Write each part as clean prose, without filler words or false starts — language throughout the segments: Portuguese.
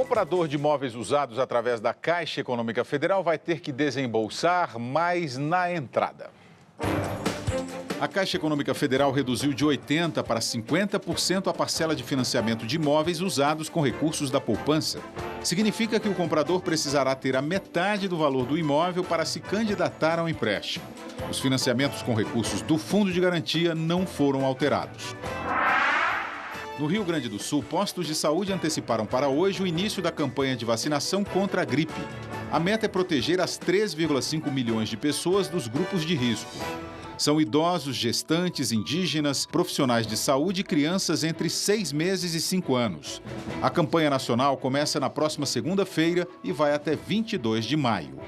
comprador de imóveis usados através da Caixa Econômica Federal vai ter que desembolsar mais na entrada. A Caixa Econômica Federal reduziu de 80% para 50% a parcela de financiamento de imóveis usados com recursos da poupança. Significa que o comprador precisará ter a metade do valor do imóvel para se candidatar ao empréstimo. Os financiamentos com recursos do Fundo de Garantia não foram alterados. No Rio Grande do Sul, postos de saúde anteciparam para hoje o início da campanha de vacinação contra a gripe. A meta é proteger as 3,5 milhões de pessoas dos grupos de risco. São idosos, gestantes, indígenas, profissionais de saúde e crianças entre 6 meses e 5 anos. A campanha nacional começa na próxima segunda-feira e vai até 22 de maio.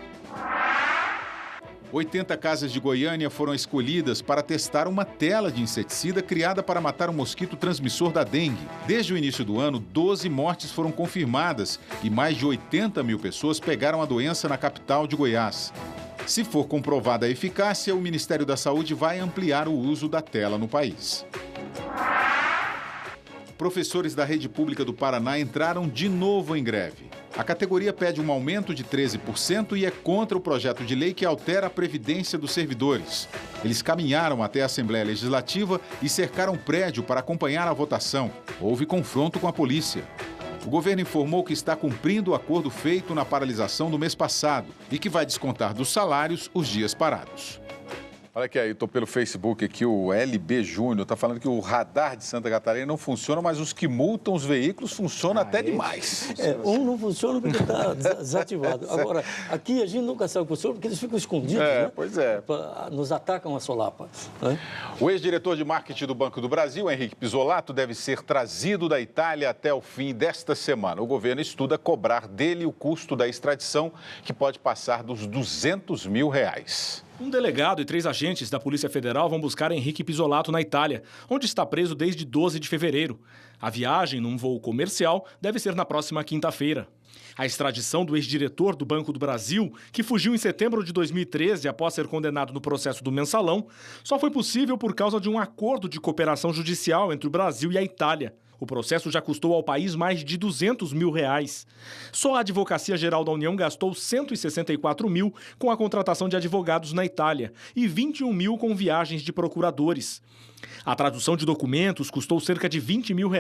80 casas de Goiânia foram escolhidas para testar uma tela de inseticida criada para matar o mosquito transmissor da dengue. Desde o início do ano, 12 mortes foram confirmadas e mais de 80 mil pessoas pegaram a doença na capital de Goiás. Se for comprovada a eficácia, o Ministério da Saúde vai ampliar o uso da tela no país. Professores da rede pública do Paraná entraram de novo em greve. A categoria pede um aumento de 13% e é contra o projeto de lei que altera a previdência dos servidores. Eles caminharam até a Assembleia Legislativa e cercaram o prédio para acompanhar a votação. Houve confronto com a polícia. O governo informou que está cumprindo o acordo feito na paralisação do mês passado e que vai descontar dos salários os dias parados. Olha aqui, eu estou pelo Facebook aqui, o LB Júnior está falando que o radar de Santa Catarina não funciona, mas os que multam os veículos funcionam até demais. Um não funciona porque está desativado. Agora, aqui a gente nunca sabe o que funciona porque eles ficam escondidos, né? Pois é. Nos atacam a solapa. Né? O ex-diretor de marketing do Banco do Brasil, Henrique Pisolato, deve ser trazido da Itália até o fim desta semana. O governo estuda cobrar dele o custo da extradição, que pode passar dos R$200 mil. Um delegado e 3 agentes da Polícia Federal vão buscar Henrique Pisolato na Itália, onde está preso desde 12 de fevereiro. A viagem, num voo comercial, deve ser na próxima quinta-feira. A extradição do ex-diretor do Banco do Brasil, que fugiu em setembro de 2013 após ser condenado no processo do Mensalão, só foi possível por causa de um acordo de cooperação judicial entre o Brasil e a Itália. O processo já custou ao país mais de R$200 mil. Só a Advocacia Geral da União gastou R$164 mil com a contratação de advogados na Itália e R$21 mil com viagens de procuradores. A tradução de documentos custou cerca de R$20 mil.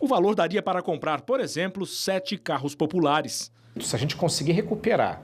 O valor daria para comprar, por exemplo, 7 carros populares. Se a gente conseguir recuperar,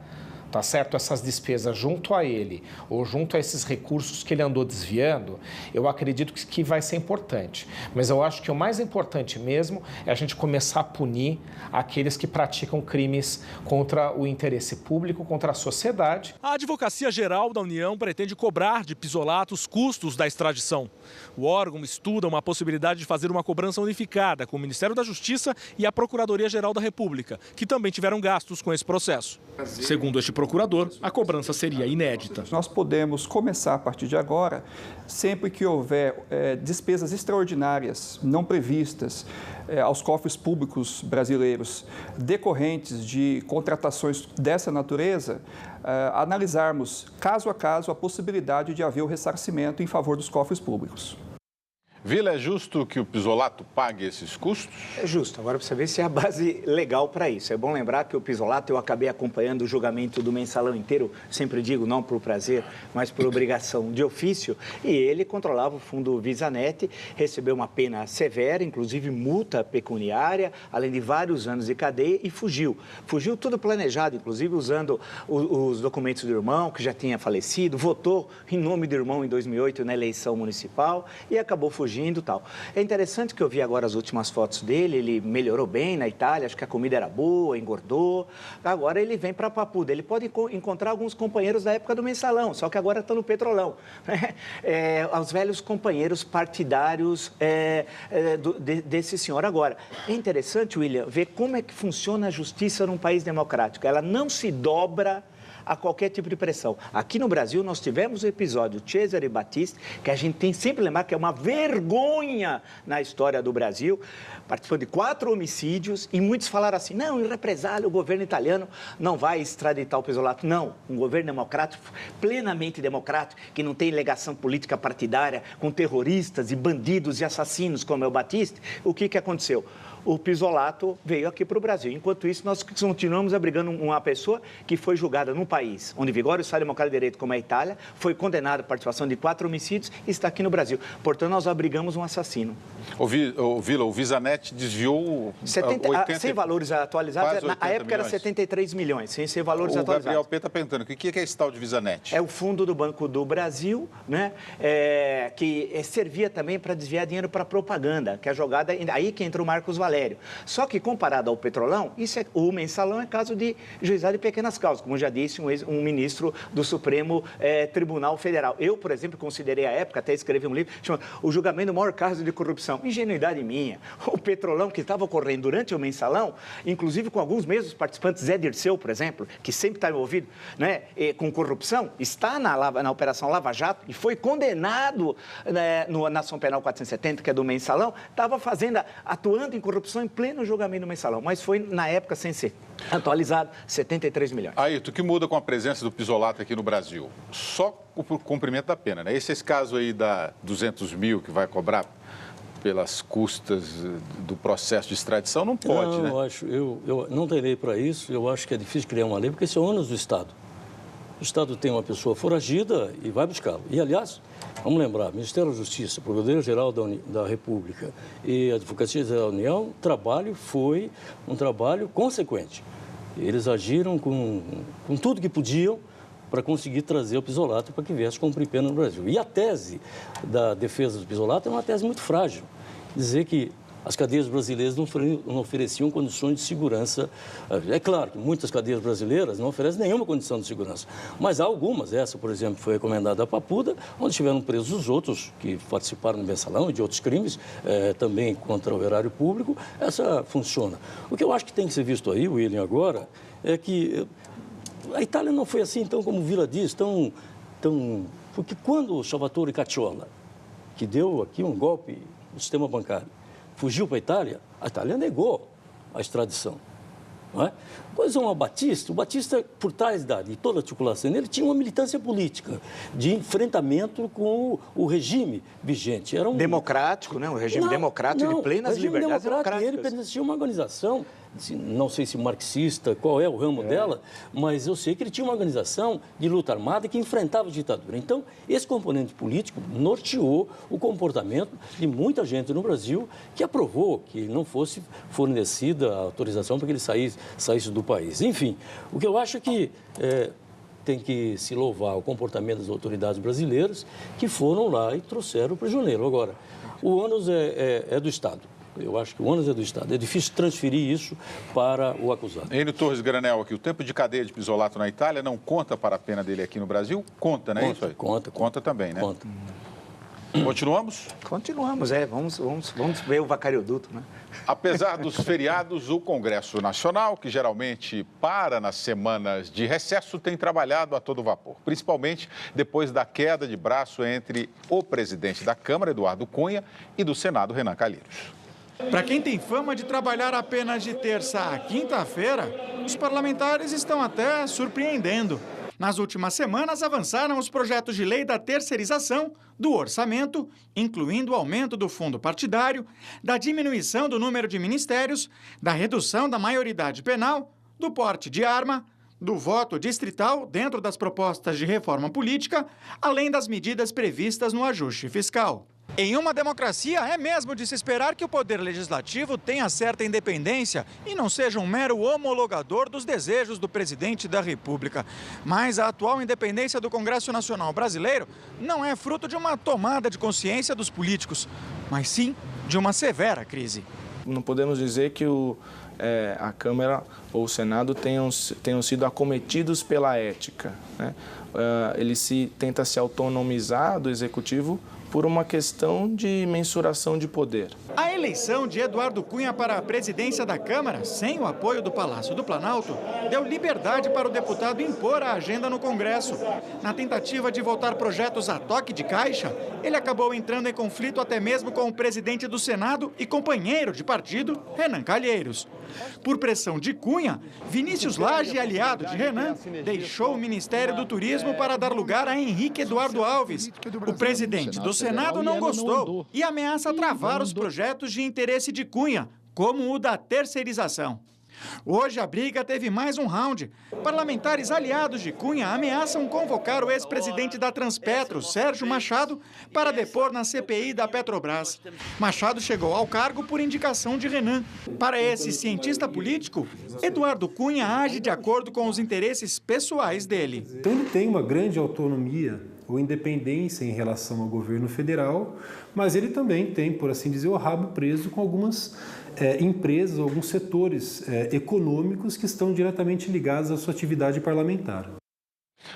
tá certo, essas despesas junto a ele ou junto a esses recursos que ele andou desviando, eu acredito que vai ser importante. Mas eu acho que o mais importante mesmo é a gente começar a punir aqueles que praticam crimes contra o interesse público, contra a sociedade. A Advocacia Geral da União pretende cobrar de Pisolato os custos da extradição. O órgão estuda uma possibilidade de fazer uma cobrança unificada com o Ministério da Justiça e a Procuradoria-Geral da República, que também tiveram gastos com esse processo. Segundo este procurador, a cobrança seria inédita. Nós podemos começar a partir de agora, sempre que houver despesas extraordinárias, não previstas, aos cofres públicos brasileiros, decorrentes de contratações dessa natureza, analisarmos caso a caso a possibilidade de haver o ressarcimento em favor dos cofres públicos. Vila, é justo que o Pisolato pague esses custos? É justo. Agora precisa ver se é a base legal para isso. É bom lembrar que o Pisolato, eu acabei acompanhando o julgamento do Mensalão inteiro, sempre digo, não por prazer, mas por obrigação de ofício, e ele controlava o fundo VisaNet, recebeu uma pena severa, inclusive multa pecuniária, além de vários anos de cadeia, e fugiu. Fugiu tudo planejado, inclusive usando os documentos do irmão, que já tinha falecido, votou em nome do irmão em 2008 na eleição municipal e acabou fugindo. Tal. É interessante que eu vi agora as últimas fotos dele, ele melhorou bem na Itália, acho que a comida era boa, engordou. Agora ele vem para Papuda, ele pode encontrar alguns companheiros da época do Mensalão, só que agora estão no Petrolão. Os velhos companheiros partidários desse senhor. Agora, é interessante, William, ver como é que funciona a justiça num país democrático. Ela não se dobra a qualquer tipo de pressão. Aqui no Brasil, nós tivemos o episódio Cesare Battisti, que a gente tem sempre que lembrar que é uma vergonha na história do Brasil, participando de 4 homicídios, e muitos falaram assim, não, em represália, o governo italiano não vai extraditar o Pisolato. Não, um governo democrático, plenamente democrático, que não tem ligação política partidária com terroristas e bandidos e assassinos como é o Battisti. O que aconteceu? O Pisolato veio aqui para o Brasil. Enquanto isso, nós continuamos abrigando uma pessoa que foi julgada num país onde vigora o Estado Democrático de Direito, como é a Itália, foi condenado à participação de 4 homicídios e está aqui no Brasil. Portanto, nós abrigamos um assassino. Vila, o Visanet desviou 80, sem valores atualizados, na época era 73 milhões, sem ser valores atualizados. O Gabriel P. está perguntando, o que é esse tal de Visanet? É o fundo do Banco do Brasil, né, que servia também para desviar dinheiro para propaganda, que é a jogada, aí que entra o Marcos Valério. Só que, comparado ao Petrolão, o Mensalão é caso de juizado de pequenas causas, como já disse um ministro do Supremo Tribunal Federal. Eu, por exemplo, considerei à época, até escrevi um livro, chamado O Julgamento do Maior Caso de Corrupção. Ingenuidade minha. O Petrolão, que estava ocorrendo durante o Mensalão, inclusive com alguns mesmos participantes, Zé Dirceu, por exemplo, que sempre está envolvido, né, com corrupção, está na Operação Lava Jato e foi condenado, né, na ação penal 470, que é do Mensalão, estava atuando em corrupção em pleno julgamento do Mensalão, mas foi, na época, sem ser atualizado, 73 milhões. Ayrton, o que muda com a presença do Pisolato aqui no Brasil? Só o cumprimento da pena, né? Esse caso aí da 200 mil que vai cobrar pelas custas do processo de extradição, não pode, não, né? Eu não tenho lei para isso, eu acho que é difícil criar uma lei, porque esse é o ônus do Estado. O Estado tem uma pessoa foragida e vai buscá-lo. E, aliás, vamos lembrar, Ministério da Justiça, Procuradoria-Geral da República e a Advocacia-Geral da União, o trabalho foi um trabalho consequente. Eles agiram com tudo que podiam para conseguir trazer o Pisolato para que viesse cumprir pena no Brasil. E a tese da defesa do Pisolato é uma tese muito frágil. Dizer que as cadeias brasileiras não ofereciam condições de segurança. É claro que muitas cadeias brasileiras não oferecem nenhuma condição de segurança, mas há algumas. Essa, por exemplo, foi recomendada a Papuda, onde estiveram presos os outros que participaram do Mensalão e de outros crimes, também contra o erário público. Essa funciona. O que eu acho que tem que ser visto aí, William, agora, é que a Itália não foi assim, então, como o Vila diz, porque quando o Salvatore Cacciola, que deu aqui um golpe no sistema bancário, fugiu para a Itália negou a extradição. Não é? Pois o Batista, por trás de toda a articulação dele, tinha uma militância política de enfrentamento com o regime vigente. Era democrático, né? Um regime democrático de plenas liberdades democráticas. Ele pertencia a uma organização, não sei se marxista, qual é o ramo dela, mas eu sei que ele tinha uma organização de luta armada que enfrentava a ditadura. Então, esse componente político norteou o comportamento de muita gente no Brasil que aprovou que não fosse fornecida a autorização para que ele saísse do país. Enfim, o que eu acho é que tem que se louvar o comportamento das autoridades brasileiras que foram lá e trouxeram o prisioneiro. Agora, o ônus é do Estado. Eu acho que o ônus é do Estado. É difícil transferir isso para o acusado. Enio Torres Granel aqui, o tempo de cadeia de Pisolato na Itália não conta para a pena dele aqui no Brasil? Conta, né? Isso aí? Conta também, né? Conta. Continuamos? Continuamos, vamos ver o vacariodúto, né? Apesar dos feriados, o Congresso Nacional, que geralmente para nas semanas de recesso, tem trabalhado a todo vapor, principalmente depois da queda de braço entre o presidente da Câmara, Eduardo Cunha, e do Senado, Renan Calheiros. Para quem tem fama de trabalhar apenas de terça a quinta-feira, os parlamentares estão até surpreendendo. Nas últimas semanas, avançaram os projetos de lei da terceirização, do orçamento, incluindo o aumento do fundo partidário, da diminuição do número de ministérios, da redução da maioridade penal, do porte de arma, do voto distrital dentro das propostas de reforma política, além das medidas previstas no ajuste fiscal. Em uma democracia, é mesmo de se esperar que o Poder Legislativo tenha certa independência e não seja um mero homologador dos desejos do presidente da República. Mas a atual independência do Congresso Nacional Brasileiro não é fruto de uma tomada de consciência dos políticos, mas sim de uma severa crise. Não podemos dizer que a Câmara ou o Senado tenham sido acometidos pela ética, né? ele tenta se autonomizar do executivo por uma questão de mensuração de poder. A eleição de Eduardo Cunha para a presidência da Câmara, sem o apoio do Palácio do Planalto, deu liberdade para o deputado impor a agenda no Congresso. Na tentativa de votar projetos a toque de caixa, ele acabou entrando em conflito até mesmo com o presidente do Senado e companheiro de partido, Renan Calheiros. Por pressão de Cunha, Vinícius Lage, aliado de Renan, deixou o Ministério do Turismo para dar lugar a Henrique Eduardo Alves. O presidente do Senado não gostou e ameaça travar os projetos de interesse de Cunha, como o da terceirização. Hoje a briga teve mais um round. Parlamentares aliados de Cunha ameaçam convocar o ex-presidente da Transpetro, Sérgio Machado, para depor na CPI da Petrobras. Machado chegou ao cargo por indicação de Renan. Para esse cientista político, Eduardo Cunha age de acordo com os interesses pessoais dele. Então ele tem uma grande autonomia ou independência em relação ao governo federal, mas ele também tem, por assim dizer, o rabo preso com algumas empresas, alguns setores econômicos que estão diretamente ligados à sua atividade parlamentar.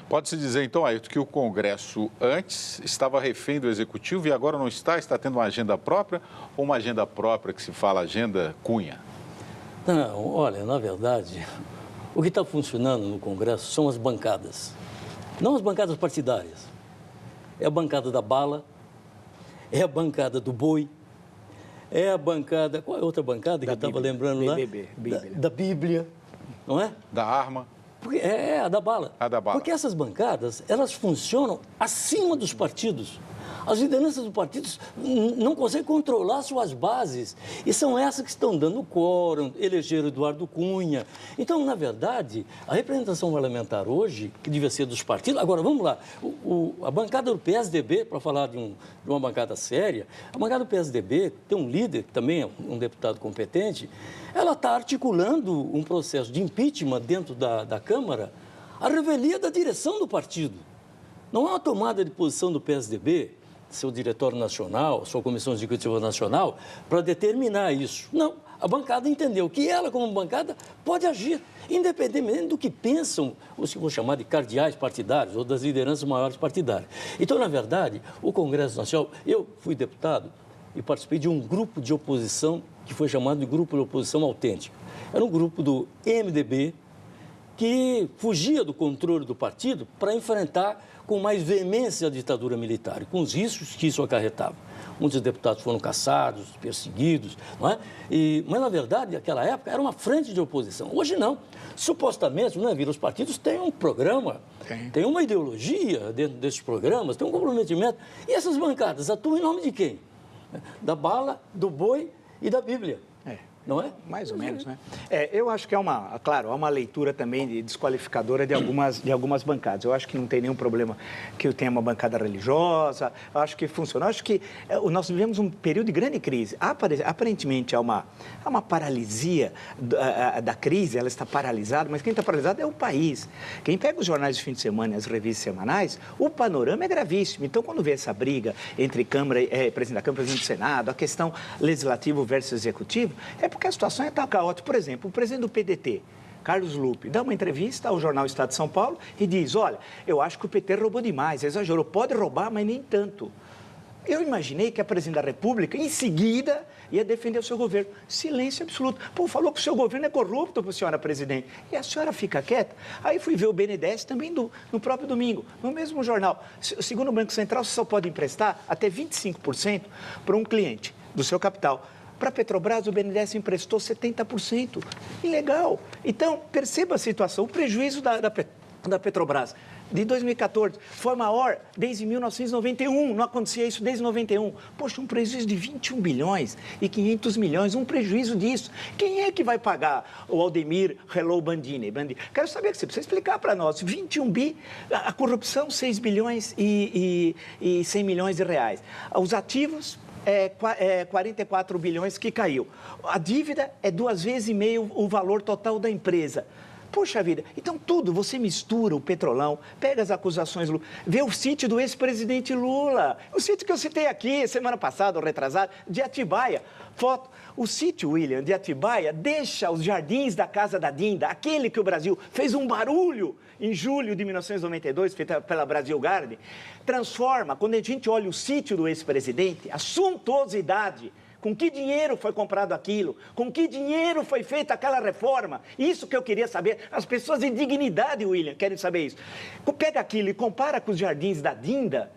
Pode-se dizer, então, Ayrton, que o Congresso antes estava refém do Executivo e agora não está? Está tendo uma agenda própria ou uma agenda própria que se fala agenda Cunha? Não, olha, na verdade, o que está funcionando no Congresso são as bancadas. Não as bancadas partidárias. É a bancada da bala, é a bancada do boi, é a bancada... Qual é a outra bancada que eu estava lembrando lá? Da Bíblia, não é? Da arma. Porque é a da bala. A da bala. Porque essas bancadas, elas funcionam acima dos partidos. As lideranças dos partidos não conseguem controlar suas bases. E são essas que estão dando quórum, elegeram Eduardo Cunha. Então, na verdade, a representação parlamentar hoje, que devia ser dos partidos... Agora, vamos lá. A bancada do PSDB, para falar de uma bancada séria, a bancada do PSDB tem um líder, que também é um deputado competente, ela está articulando um processo de impeachment dentro da Câmara, à revelia da direção do partido. Não há uma tomada de posição do PSDB, seu diretório nacional, sua comissão executiva nacional, para determinar isso. Não, a bancada entendeu que ela, como bancada, pode agir, independentemente do que pensam os que vou chamar de cardeais partidários ou das lideranças maiores partidárias. Então, na verdade, o Congresso Nacional, eu fui deputado e participei de um grupo de oposição que foi chamado de Grupo de Oposição Autêntica. Era um grupo do MDB que fugia do controle do partido para enfrentar com mais veemência a ditadura militar, com os riscos que isso acarretava. Muitos deputados foram caçados, perseguidos, não é? Mas, na verdade, naquela época, era uma frente de oposição. Hoje, não. Supostamente, não é, Vira? Os partidos têm um programa, têm uma ideologia dentro desses programas, têm um comprometimento. E essas bancadas atuam em nome de quem? Da bala, do boi e da Bíblia. Não é? Mais ou menos, né? Eu acho que claro, há uma leitura também desqualificadora de algumas bancadas. Eu acho que não tem nenhum problema que tenha uma bancada religiosa, eu acho que funciona. Eu acho que nós vivemos um período de grande crise. Aparentemente há uma paralisia da crise, ela está paralisada, mas quem está paralisado é o país. Quem pega os jornais de fim de semana e as revistas semanais, o panorama é gravíssimo. Então, quando vê essa briga entre presidente da Câmara e presidente do Senado, a questão legislativo versus executivo, porque a situação está caótica. Por exemplo, o presidente do PDT, Carlos Lupe, dá uma entrevista ao jornal Estado de São Paulo e diz, olha, eu acho que o PT roubou demais, exagerou, pode roubar, mas nem tanto. Eu imaginei que a presidente da República, em seguida, ia defender o seu governo. Silêncio absoluto. Pô, falou que o seu governo é corrupto, senhora presidente. E a senhora fica quieta. Aí fui ver o BNDES também no próprio domingo, no mesmo jornal. Segundo o Banco Central, você só pode emprestar até 25% para um cliente do seu capital. Para a Petrobras, o BNDES emprestou 70%. Ilegal. Então, perceba a situação. O prejuízo da Petrobras de 2014 foi maior desde 1991. Não acontecia isso desde 91. Poxa, um prejuízo de 21 bilhões e 500 milhões, um prejuízo disso. Quem é que vai pagar o Aldemir Hello Bandini? Quero saber que você precisa explicar para nós. 21 bi, a corrupção 6 bilhões e 100 milhões de reais. Os ativos... 44 bilhões que caiu. A dívida é 2,5 vezes o valor total da empresa. Puxa vida, então tudo, você mistura o Petrolão, pega as acusações, vê o sítio do ex-presidente Lula, o sítio que eu citei aqui semana passada, ou retrasada, de Atibaia. Foto, o sítio, William, de Atibaia, deixa os jardins da casa da Dinda, aquele que o Brasil fez um barulho em julho de 1992, feita pela Brasil Garden, transforma, quando a gente olha o sítio do ex-presidente, a suntuosidade. Com que dinheiro foi comprado aquilo? Com que dinheiro foi feita aquela reforma? Isso que eu queria saber. As pessoas de dignidade, William, querem saber isso. Pega aquilo e compara com os jardins da Dinda.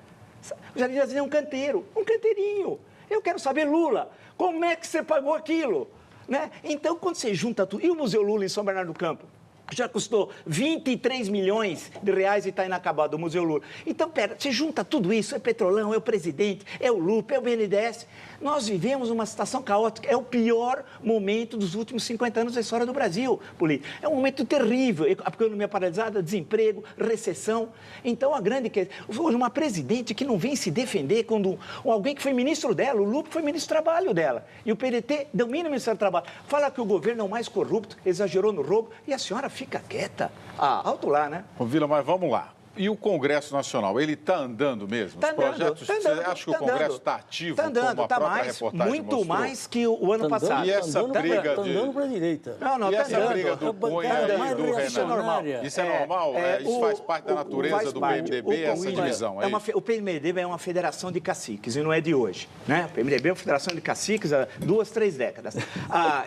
Os jardins da Dinda é um canteiro, um canteirinho. Eu quero saber, Lula, como é que você pagou aquilo? Né? Então, quando você junta tudo... E o Museu Lula em São Bernardo do Campo? Já custou 23 milhões de reais e está inacabado o Museu Lula. Então, pera, você junta tudo isso, é Petrolão, é o presidente, é o Lupe, é o BNDES. Nós vivemos uma situação caótica, é o pior momento dos últimos 50 anos da história do Brasil, político. É um momento terrível, a economia paralisada, desemprego, recessão. Então, a grande questão... Hoje, uma presidente que não vem se defender quando alguém que foi ministro dela, o Lupe foi ministro do Trabalho dela, e o PDT domina o Ministério do Trabalho. Fala que o governo é o mais corrupto, exagerou no roubo, e a senhora fica quieta. Alto lá, né? Ô, Vila, mas vamos lá. E o Congresso Nacional, ele está andando mesmo? Está andando. Projetos, você acha que o Congresso está ativo? Está andando, como a está própria mais, reportagem muito mostrou? mais que o ano passado. E essa briga Está andando para a direita. Não, e tá essa andando. briga do Cunha e do Renan? Isso é normal. Isso é normal? Isso faz parte da natureza do PMDB, essa divisão? O PMDB é uma federação de caciques e não é de hoje. Né? O PMDB é uma federação de caciques há 2, 3 décadas.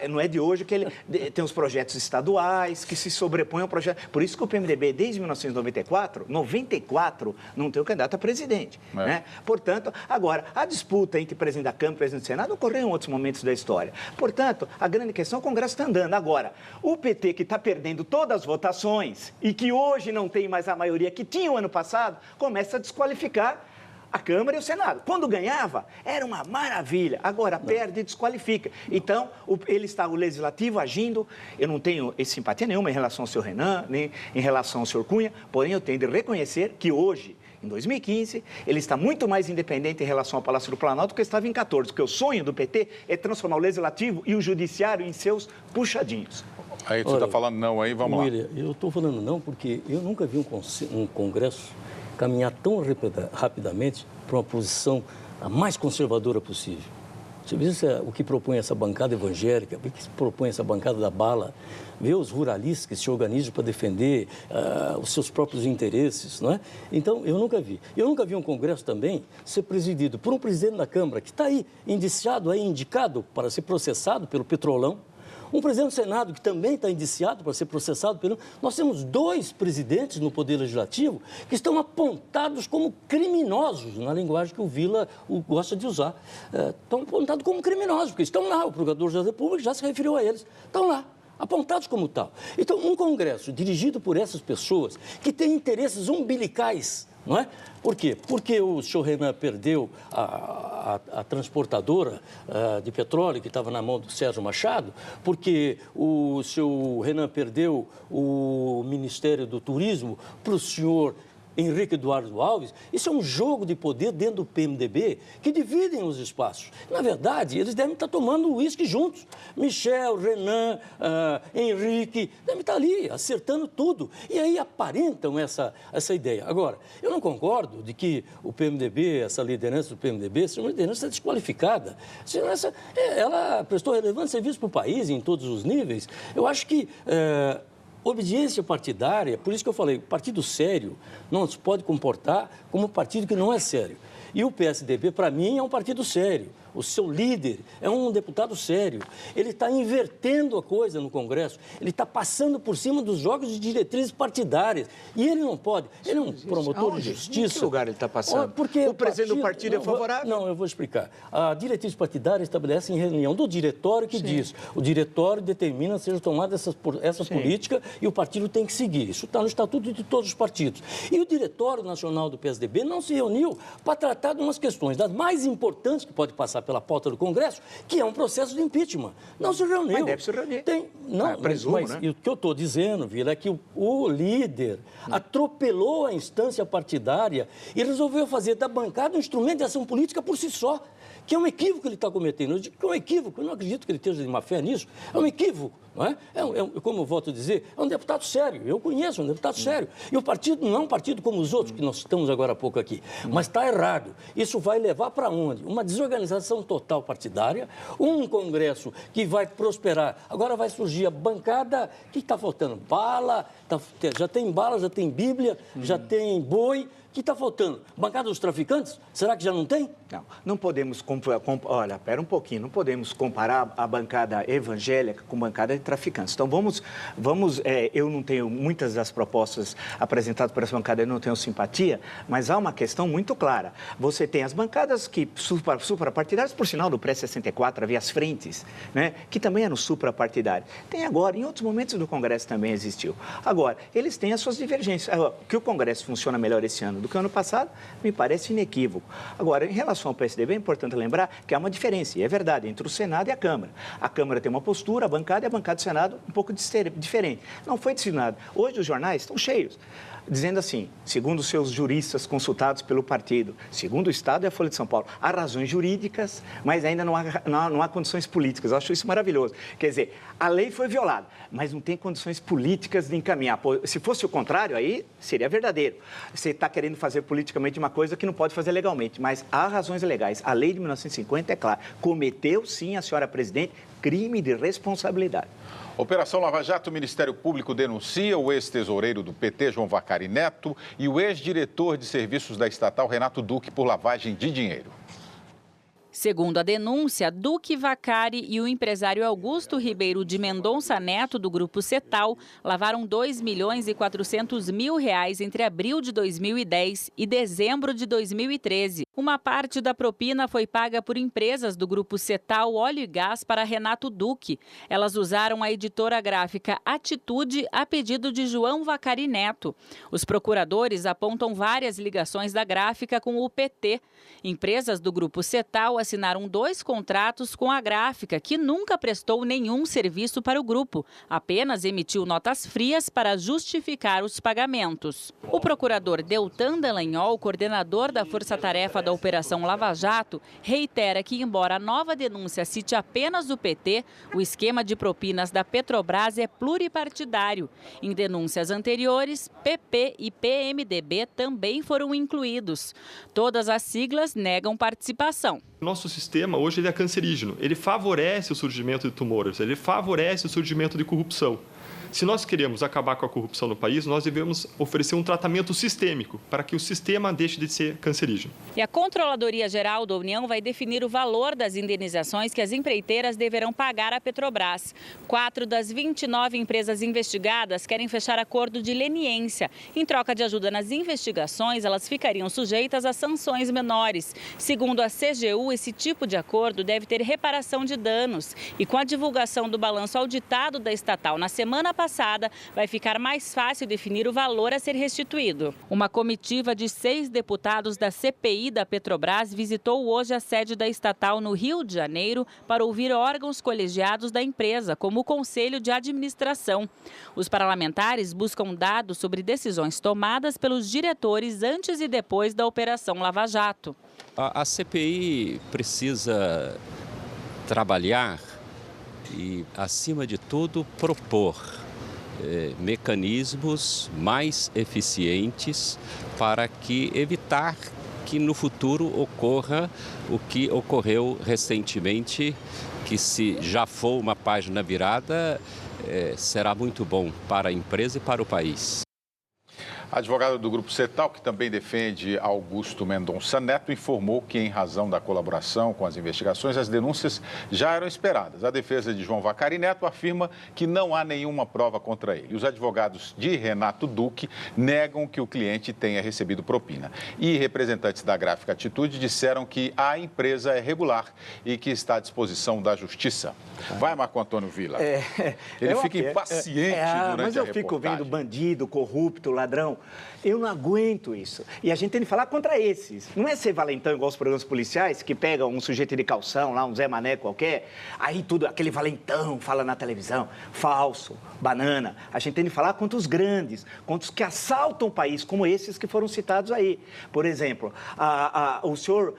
Não é de hoje que ele tem os projetos estaduais que se sobrepõem ao projeto. Por isso que o PMDB, desde 1994, não tem o candidato a presidente. Né? Portanto, agora, a disputa entre presidente da Câmara e presidente do Senado ocorreu em outros momentos da história. Portanto, a grande questão é que o Congresso está andando. Agora, o PT, que está perdendo todas as votações e que hoje não tem mais a maioria que tinha o ano passado, começa a desqualificar a Câmara e o Senado. Quando ganhava, era uma maravilha. Agora, perde e desqualifica. Então, ele está, o Legislativo, agindo. Eu não tenho simpatia nenhuma em relação ao senhor Renan, nem em relação ao senhor Cunha, porém, eu tenho de reconhecer que hoje, em 2015, ele está muito mais independente em relação ao Palácio do Planalto do que estava em 2014, porque o sonho do PT é transformar o Legislativo e o Judiciário em seus puxadinhos. Aí você está falando não aí, vamos William, lá. Eu estou falando não porque eu nunca vi um Congresso caminhar tão rapidamente para uma posição a mais conservadora possível. Você vê o que propõe essa bancada evangélica, o que propõe essa bancada da bala, vê os ruralistas que se organizam para defender os seus próprios interesses, não é? Então, eu nunca vi. Eu nunca vi um Congresso também ser presidido por um presidente da Câmara que está aí indicado para ser processado pelo Petrolão, um presidente do Senado que também está indiciado para ser processado pelo... Nós temos 2 presidentes no Poder Legislativo que estão apontados como criminosos, na linguagem que o Vila gosta de usar. Estão apontados como criminosos, porque estão lá, o Procurador-Geral da República já se referiu a eles. Estão lá, apontados como tal. Então, um Congresso dirigido por essas pessoas que têm interesses umbilicais, não é? Por quê? Porque o senhor Renan perdeu a transportadora de petróleo que estava na mão do Sérgio Machado, porque o senhor Renan perdeu o Ministério do Turismo para o senhor Henrique Eduardo Alves. Isso é um jogo de poder dentro do PMDB que dividem os espaços. Na verdade, eles devem estar tomando uísque juntos. Michel, Renan, Henrique, devem estar ali acertando tudo. E aí aparentam essa ideia. Agora, eu não concordo de que o PMDB, essa liderança do PMDB, seja uma liderança desqualificada. Ela prestou relevante serviço para o país em todos os níveis. Eu acho que... obediência partidária, por isso que eu falei, partido sério não se pode comportar como um partido que não é sério. E o PSDB, para mim, é um partido sério. O seu líder é um deputado sério. Ele está invertendo a coisa no Congresso. Ele está passando por cima dos jogos de diretrizes partidárias. E ele não pode. Ele é um promotor de justiça. Em que lugar ele está passando? Porque o presidente do partido é favorável? Não, eu vou explicar. A diretriz partidária estabelece em reunião do diretório que diz. O diretório determina se seja tomada essa política e o partido tem que seguir. Isso está no estatuto de todos os partidos. E o Diretório Nacional do PSDB não se reuniu para tratar de umas questões das mais importantes que pode passar pela pauta do Congresso, que é um processo de impeachment. Não se reuniu. Mas deve se reunir. Presumo, mas né? O que eu estou dizendo, Vila, é que o líder atropelou a instância partidária e resolveu fazer da bancada um instrumento de ação política por si só, que é um equívoco que ele está cometendo. Eu digo que é um equívoco, eu não acredito que ele esteja de má fé nisso, é um equívoco. Não é? Como eu volto a dizer, é um deputado sério. Eu conheço um deputado sério. E o partido não é um partido como os outros que nós estamos agora há pouco aqui. Mas está errado. Isso vai levar para onde? Uma desorganização total partidária, um Congresso que vai prosperar. Agora vai surgir a bancada que está faltando bala, já tem bala, já tem Bíblia, já tem boi. O que está faltando? Bancada dos traficantes? Será que já não tem? Não podemos olha, espera um pouquinho, não podemos comparar a bancada evangélica com a bancada de traficantes. Então, eu não tenho muitas das propostas apresentadas por essa bancada, eu não tenho simpatia, mas há uma questão muito clara. Você tem as bancadas que suprapartidárias, por sinal do pré-64, havia as frentes, né, que também eram suprapartidárias. Tem agora, em outros momentos do Congresso também existiu. Agora, eles têm as suas divergências. Que o Congresso funciona melhor esse ano do que o ano passado, me parece inequívoco. Agora, em relação ao PSDB, é importante lembrar que há uma diferença, e é verdade, entre o Senado e a Câmara. A Câmara tem uma postura, a bancada do Senado um pouco diferente. Não foi decidido. Hoje os jornais estão cheios, dizendo assim, segundo seus juristas consultados pelo partido, segundo o Estado e a Folha de São Paulo, há razões jurídicas, mas ainda não há condições políticas. Eu acho isso maravilhoso. Quer dizer, a lei foi violada, mas não tem condições políticas de encaminhar. Se fosse o contrário, aí seria verdadeiro. Você está querendo fazer politicamente uma coisa que não pode fazer legalmente, mas há razões legais. A lei de 1950 é clara. Cometeu, sim, a senhora presidente, crime de responsabilidade. Operação Lava Jato, o Ministério Público denuncia o ex-tesoureiro do PT, João Vacari Neto, e o ex-diretor de serviços da estatal, Renato Duque, por lavagem de dinheiro. Segundo a denúncia, Duque Vacari e o empresário Augusto Ribeiro de Mendonça Neto, do Grupo Cetal, lavaram R$2,4 milhões entre abril de 2010 e dezembro de 2013. Uma parte da propina foi paga por empresas do Grupo Cetal Óleo e Gás para Renato Duque. Elas usaram a editora gráfica Atitude a pedido de João Vacari Neto. Os procuradores apontam várias ligações da gráfica com o PT. Empresas do Grupo Cetal assinaram 2 contratos com a gráfica, que nunca prestou nenhum serviço para o grupo, apenas emitiu notas frias para justificar os pagamentos. O procurador Deltan Dallagnol, coordenador da Força-Tarefa da Operação Lava Jato, reitera que, embora a nova denúncia cite apenas o PT, o esquema de propinas da Petrobras é pluripartidário. Em denúncias anteriores, PP e PMDB também foram incluídos. Todas as siglas negam participação. Nosso sistema hoje ele é cancerígeno, ele favorece o surgimento de tumores, ele favorece o surgimento de corrupção. Se nós queremos acabar com a corrupção no país, nós devemos oferecer um tratamento sistêmico para que o sistema deixe de ser cancerígeno. E a Controladoria Geral da União vai definir o valor das indenizações que as empreiteiras deverão pagar à Petrobras. 4 das 29 empresas investigadas querem fechar acordo de leniência. Em troca de ajuda nas investigações, elas ficariam sujeitas a sanções menores. Segundo a CGU, esse tipo de acordo deve ter reparação de danos. E com a divulgação do balanço auditado da estatal na semana passada, vai ficar mais fácil definir o valor a ser restituído. Uma comitiva de 6 deputados da CPI da Petrobras visitou hoje a sede da estatal no Rio de Janeiro para ouvir órgãos colegiados da empresa, como o Conselho de Administração. Os parlamentares buscam dados sobre decisões tomadas pelos diretores antes e depois da Operação Lava Jato. A CPI precisa trabalhar e, acima de tudo, propor mecanismos mais eficientes para evitar que no futuro ocorra o que ocorreu recentemente, que se já for uma página virada, será muito bom para a empresa e para o país. A advogada do Grupo Cetal, que também defende Augusto Mendonça Neto, informou que, em razão da colaboração com as investigações, as denúncias já eram esperadas. A defesa de João Vacari Neto afirma que não há nenhuma prova contra ele. Os advogados de Renato Duque negam que o cliente tenha recebido propina. E representantes da gráfica Atitude disseram que a empresa é regular e que está à disposição da Justiça. Vai, Marco Antônio Villa. Ele fica impaciente durante a reportagem. Mas eu fico vendo bandido, corrupto, ladrão. Eu não aguento isso. E a gente tem que falar contra esses. Não é ser valentão igual os programas policiais, que pegam um sujeito de calção, lá um Zé Mané qualquer, aí tudo, aquele valentão fala na televisão, falso, banana. A gente tem que falar contra os grandes, contra os que assaltam o país, como esses que foram citados aí. Por exemplo, o senhor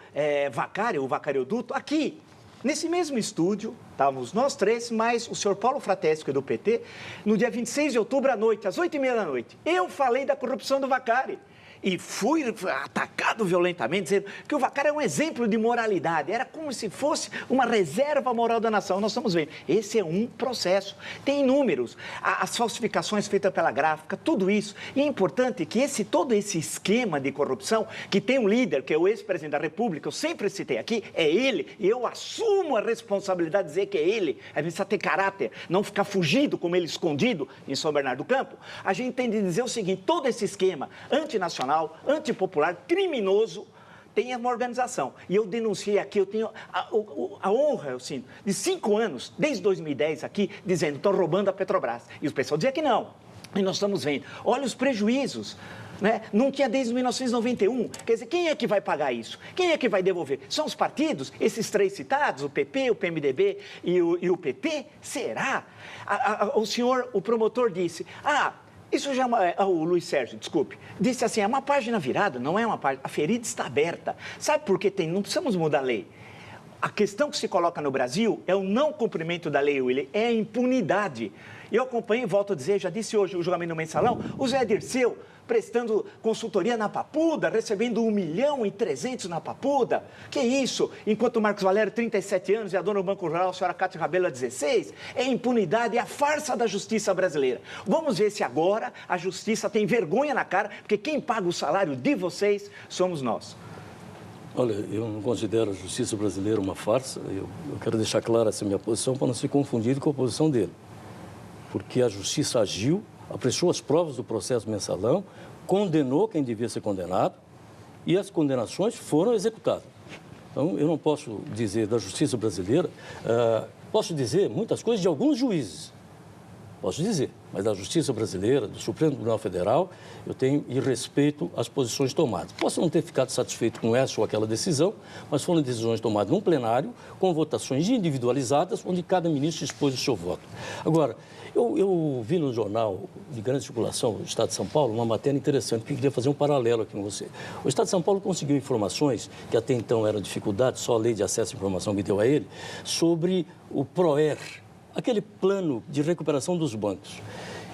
Vacari, o Vacari Oduto, aqui, Nesse mesmo estúdio, estávamos nós três, mais o senhor Paulo Frateschi, que é do PT, no dia 26 de outubro à noite, às 8h30 da noite. Eu falei da corrupção do Vaccari. E fui atacado violentamente, dizendo que o Vaccari é um exemplo de moralidade. Era como se fosse uma reserva moral da nação. Nós estamos vendo. Esse é um processo. Tem números, as falsificações feitas pela gráfica, tudo isso. E é importante que todo esse esquema de corrupção, que tem um líder, que é o ex-presidente da República, eu sempre citei aqui, é ele, e eu assumo a responsabilidade de dizer que é ele. A gente precisa ter caráter, não ficar fugido como ele escondido em São Bernardo do Campo. A gente tem de dizer o seguinte, todo esse esquema antinacional, antipopular, criminoso, tem uma organização. E eu denunciei aqui, eu tenho a honra, eu sinto, de 5 anos, desde 2010 aqui, dizendo, estão roubando a Petrobras. E o pessoal dizia que não. E nós estamos vendo. Olha os prejuízos. Né? Não tinha desde 1991. Quer dizer, quem é que vai pagar isso? Quem é que vai devolver? São os partidos, esses 3 citados, o PP, o PMDB e o PT? Será? O promotor disse, isso já é o Luiz Sérgio, desculpe, disse assim, é uma página virada, não é uma página, a ferida está aberta. Sabe por que não precisamos mudar a lei? A questão que se coloca no Brasil é o não cumprimento da lei, Willy, é a impunidade. Eu acompanhei, volto a dizer, já disse hoje o julgamento no Mensalão, o Zé Dirceu prestando consultoria na Papuda, recebendo 1.300.000 na Papuda. Que isso? Enquanto o Marcos Valério, 37 anos, e a dona do Banco Rural, a senhora Cátia Rabelo, 16, é impunidade, é a farsa da justiça brasileira. Vamos ver se agora a justiça tem vergonha na cara, porque quem paga o salário de vocês somos nós. Olha, eu não considero a justiça brasileira uma farsa. Eu quero deixar clara essa minha posição para não se confundir com a posição dele. Porque a justiça agiu, apreciou as provas do processo Mensalão, condenou quem devia ser condenado e as condenações foram executadas. Então, eu não posso dizer da justiça brasileira, posso dizer muitas coisas de alguns juízes, posso dizer, mas da justiça brasileira, do Supremo Tribunal Federal, eu tenho e respeito as posições tomadas. Posso não ter ficado satisfeito com essa ou aquela decisão, mas foram decisões tomadas num plenário, com votações individualizadas, onde cada ministro expôs o seu voto. Agora, eu vi no jornal de grande circulação do Estado de São Paulo uma matéria interessante que eu queria fazer um paralelo aqui com você. O Estado de São Paulo conseguiu informações, que até então eram dificuldades, só a lei de acesso à informação que deu a ele, sobre o PROER, aquele plano de recuperação dos bancos.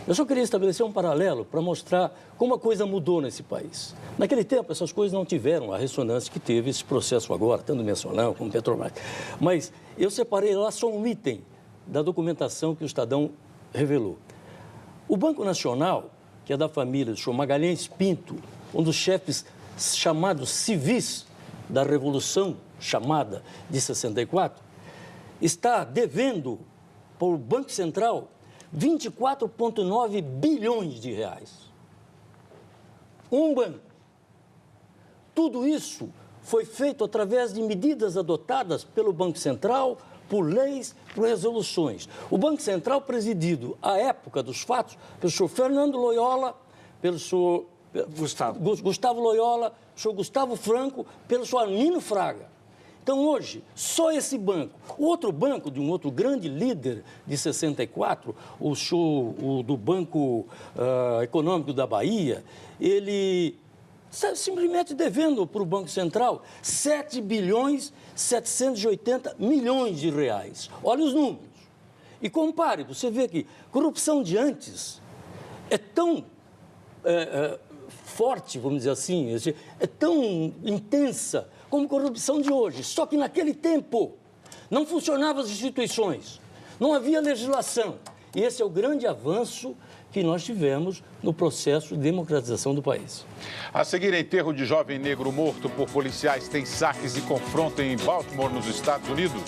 Eu só queria estabelecer um paralelo para mostrar como a coisa mudou nesse país. Naquele tempo, essas coisas não tiveram a ressonância que teve esse processo agora, tanto Mensalão como Petrobras. Mas eu separei lá só um item da documentação que o Estadão revelou. O Banco Nacional, que é da família do senhor Magalhães Pinto, um dos chefes chamados civis da Revolução chamada de 64, está devendo para o Banco Central 24,9 bilhões de reais. Um banco. Tudo isso foi feito através de medidas adotadas pelo Banco Central, por leis, por resoluções. O Banco Central, presidido, à época dos fatos, pelo senhor Fernando Loyola, pelo senhor Gustavo Loyola, pelo senhor Gustavo Franco, pelo senhor Arminio Fraga. Então, hoje, só esse banco. O outro banco, de um outro grande líder de 64, o do Banco Econômico da Bahia, ele está simplesmente devendo para o Banco Central 7,780 bilhões de reais. Olha os números. E compare, você vê que corrupção de antes é tão forte, vamos dizer assim, é tão intensa como corrupção de hoje. Só que naquele tempo não funcionavam as instituições, não havia legislação. E esse é o grande avanço que nós tivemos no processo de democratização do país. A seguir, enterro de jovem negro morto por policiais tem saques e confronto em Baltimore, nos Estados Unidos.